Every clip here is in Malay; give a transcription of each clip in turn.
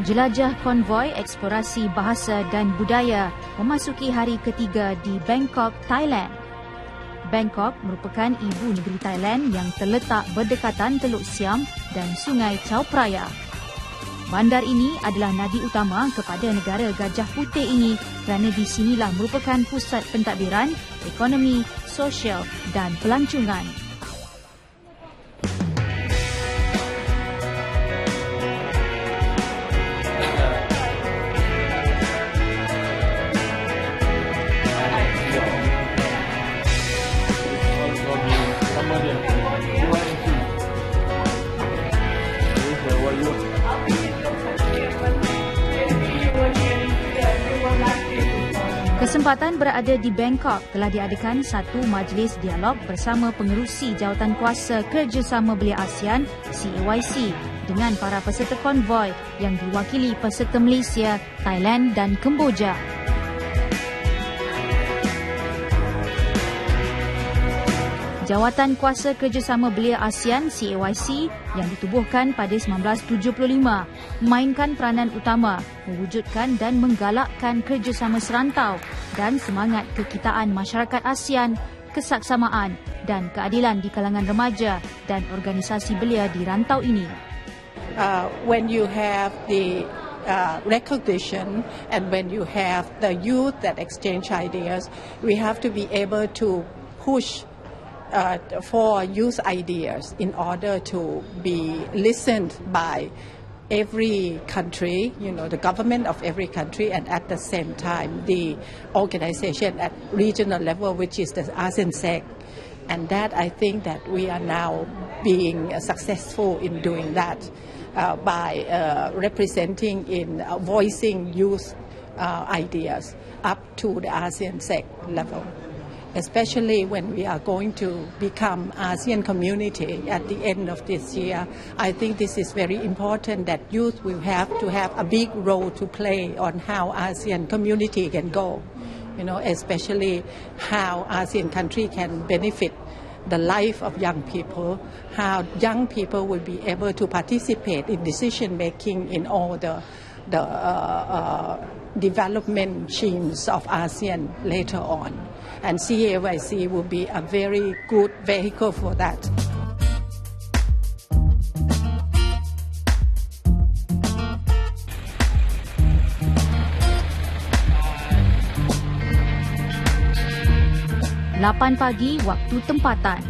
Jelajah konvoi eksplorasi bahasa dan budaya memasuki hari ketiga di Bangkok, Thailand. Bangkok merupakan ibu negeri Thailand yang terletak berdekatan Teluk Siam dan Sungai Chao Phraya. Bandar ini adalah nadi utama kepada negara Gajah Putih ini kerana di sinilah merupakan pusat pentadbiran, ekonomi, sosial dan pelancongan. Kesempatan berada di Bangkok telah diadakan satu majlis dialog bersama pengerusi Jawatankuasa Kerjasama Belia ASEAN CAYC dengan para peserta konvoi yang diwakili peserta Malaysia, Thailand dan Kemboja. Jawatankuasa Kerjasama Belia ASEAN CAYC yang ditubuhkan pada 1975 memainkan peranan utama mewujudkan dan menggalakkan kerjasama serantau dan semangat kekitaan masyarakat ASEAN, kesaksamaan dan keadilan di kalangan remaja dan organisasi belia di rantau ini. When you have the recognition and when you have the youth that exchange ideas, we have to be able to push for youth ideas in order to be listened by every country, the government of every country, and at the same time the organization at regional level, which is the ASEAN-SEC. And that I think that we are now being successful in doing that by representing in voicing youth ideas up to the ASEAN-SEC level. Especially when we are going to become ASEAN community at the end of this year, I think this is very important that youth will have to have a big role to play on how ASEAN community can go, especially how ASEAN country can benefit the life of young people, how young people will be able to participate in decision making in all the development schemes of ASEAN later on. And CAYC will be a very good vehicle for that. Lapan pagi waktu tempatan,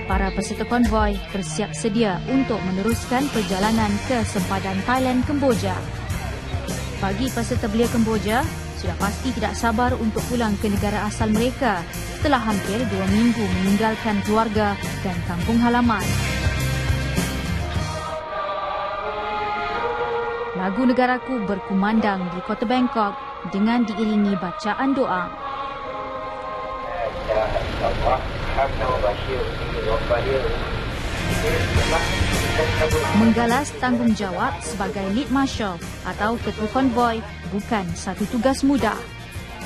para peserta konvoi bersiap sedia untuk meneruskan perjalanan ke sempadan Thailand Kemboja. Bagi peserta belia Kemboja, sudah pasti tidak sabar untuk pulang ke negara asal mereka setelah hampir 2 minggu meninggalkan keluarga dan kampung halaman. Lagu negaraku berkumandang di kota Bangkok dengan diiringi bacaan doa. Menggalas tanggungjawab sebagai lead marshal atau ketua konvoi bukan satu tugas mudah.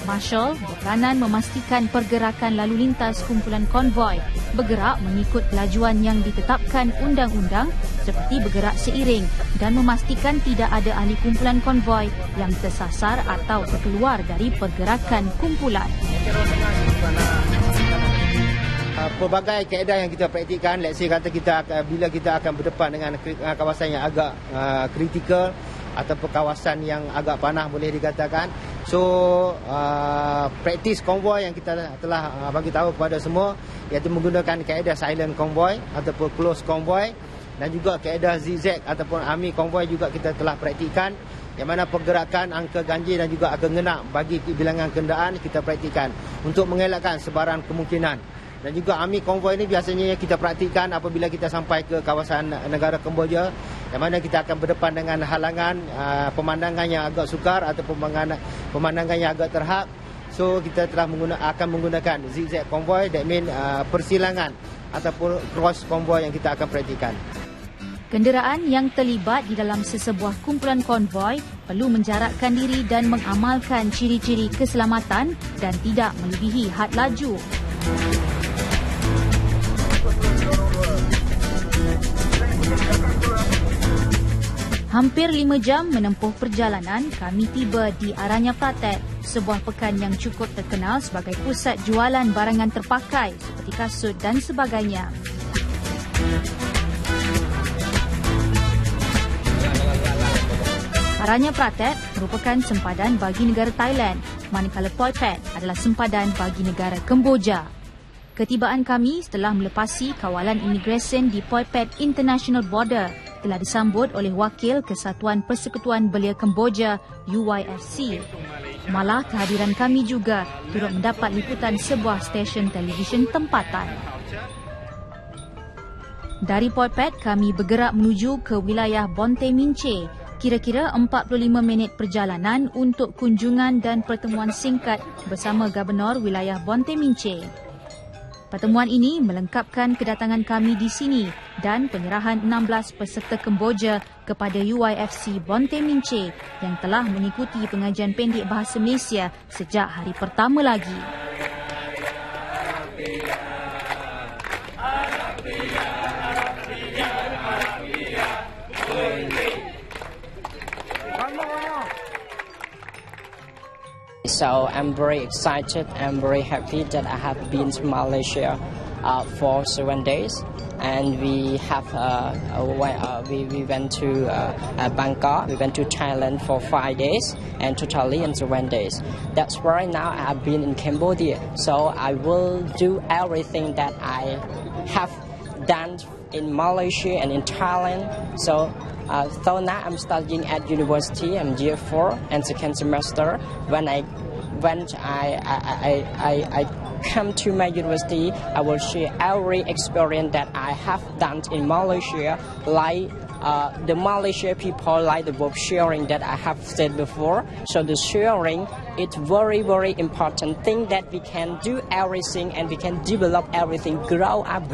Marshal berperanan memastikan pergerakan lalu lintas kumpulan konvoi bergerak mengikut lajuan yang ditetapkan undang-undang seperti bergerak seiring dan memastikan tidak ada ahli kumpulan konvoi yang tersasar atau terkeluar dari pergerakan kumpulan. Pelbagai kaedah yang kita praktikkan, let's say kata bila kita akan berdepan dengan kawasan yang agak kritikal atau kawasan yang agak panah boleh dikatakan. So praktis konvoi yang kita telah bagi tahu kepada semua iaitu menggunakan kaedah silent convoy ataupun close convoy dan juga kaedah zigzag ataupun army convoy juga kita telah praktikkan, yang mana pergerakan angka ganjil dan juga angka ngenak bagi bilangan kenderaan kita praktikkan untuk mengelakkan sebaran kemungkinan. Dan juga army convoy ini biasanya kita praktikkan apabila kita sampai ke kawasan negara Kemboja, yang mana kita akan berdepan dengan halangan pemandangan yang agak sukar ataupun pemandangan yang agak terhad. So kita telah akan menggunakan zigzag convoy, that mean persilangan ataupun cross convoy yang kita akan praktikkan. Kenderaan yang terlibat di dalam sesebuah kumpulan konvoi perlu menjarakkan diri dan mengamalkan ciri-ciri keselamatan dan tidak melebihi had laju. Hampir 5 jam menempuh perjalanan, kami tiba di Aranya Pratet, sebuah pekan yang cukup terkenal sebagai pusat jualan barangan terpakai seperti kasut dan sebagainya. Aranya Pratet merupakan sempadan bagi negara Thailand, manakala Phoi Phet adalah sempadan bagi negara Kemboja. Ketibaan kami setelah melepasi kawalan imigresen di Phoi Phet International Border telah disambut oleh Wakil Kesatuan Persekutuan Belia Kemboja UYFC. Malah kehadiran kami juga turut mendapat liputan sebuah stesen televisyen tempatan. Dari Phoi Phet kami bergerak menuju ke wilayah Bonte Minche, kira-kira 45 minit perjalanan untuk kunjungan dan pertemuan singkat bersama Gubernur wilayah Bonte Minche. Pertemuan ini melengkapkan kedatangan kami di sini dan penyerahan 16 peserta Kemboja kepada UYFC Bonte Minche yang telah mengikuti pengajian pendek bahasa Malaysia sejak hari pertama lagi. So I'm very excited, I'm very happy that I have been to Malaysia for 7 days, and we have we went to Bangkok, we went to Thailand for 5 days, and totally in 7 days. That's why now I have been in Cambodia. So I will do everything that I have done in Malaysia and in Thailand. So now I'm studying at university. I'm year 4 and second semester. When I come to my university, I will share every experience that I have done in Malaysia, like the Malaysia people like the book sharing that I have said before. So the sharing, it's very, very important thing that we can do everything and we can develop everything, grow up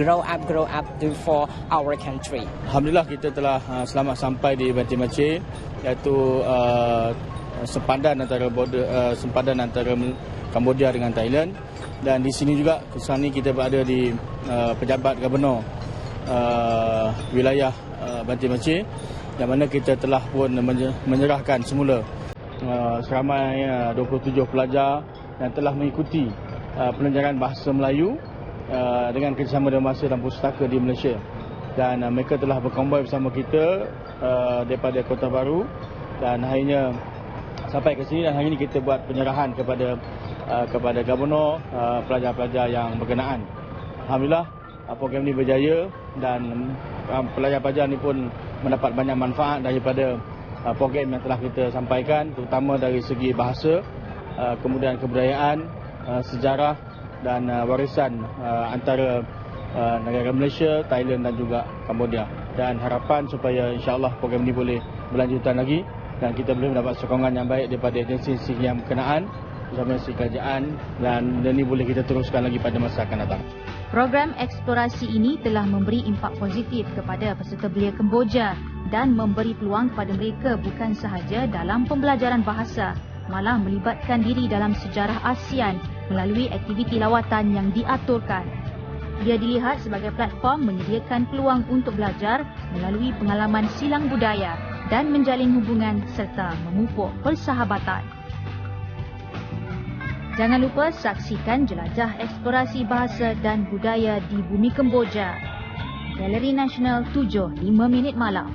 for our country. Alhamdulillah kita telah selamat sampai di Bonte Minche, iaitu sempadan antara Kamboja dengan Thailand, dan di sini juga sekarang ni kita berada di pejabat gubernur wilayah Bonte Minche, yang mana kita telah pun menyerahkan semula seramai 27 pelajar yang telah mengikuti pelajaran bahasa Melayu dengan kerjasama dengan Bahasa dan Pustaka di Malaysia, dan mereka telah berkomboi bersama kita daripada Kota Baru, dan akhirnya sampai ke sini, dan hari ini kita buat penyerahan kepada gubernur pelajar-pelajar yang berkenaan. Alhamdulillah program ini berjaya, dan pelajar-pelajar ini pun mendapat banyak manfaat daripada program yang telah kita sampaikan, terutama dari segi bahasa, kemudian kebudayaan, sejarah dan warisan antara negara Malaysia, Thailand dan juga Kamboja. Dan harapan supaya insya-Allah program ini boleh berlanjutan lagi dan kita boleh mendapat sokongan yang baik daripada agensi yang berkenaan bersama kerajaan, dan ini boleh kita teruskan lagi pada masa akan datang. Program eksplorasi ini telah memberi impak positif kepada peserta belia Kemboja dan memberi peluang kepada mereka bukan sahaja dalam pembelajaran bahasa, malah melibatkan diri dalam sejarah ASEAN melalui aktiviti lawatan yang diaturkan. Ia dilihat sebagai platform menyediakan peluang untuk belajar melalui pengalaman silang budaya dan menjalin hubungan serta memupuk persahabatan. Jangan lupa saksikan jelajah eksplorasi bahasa dan budaya di bumi Kemboja. Galeri Nasional 7, 5 minit malam.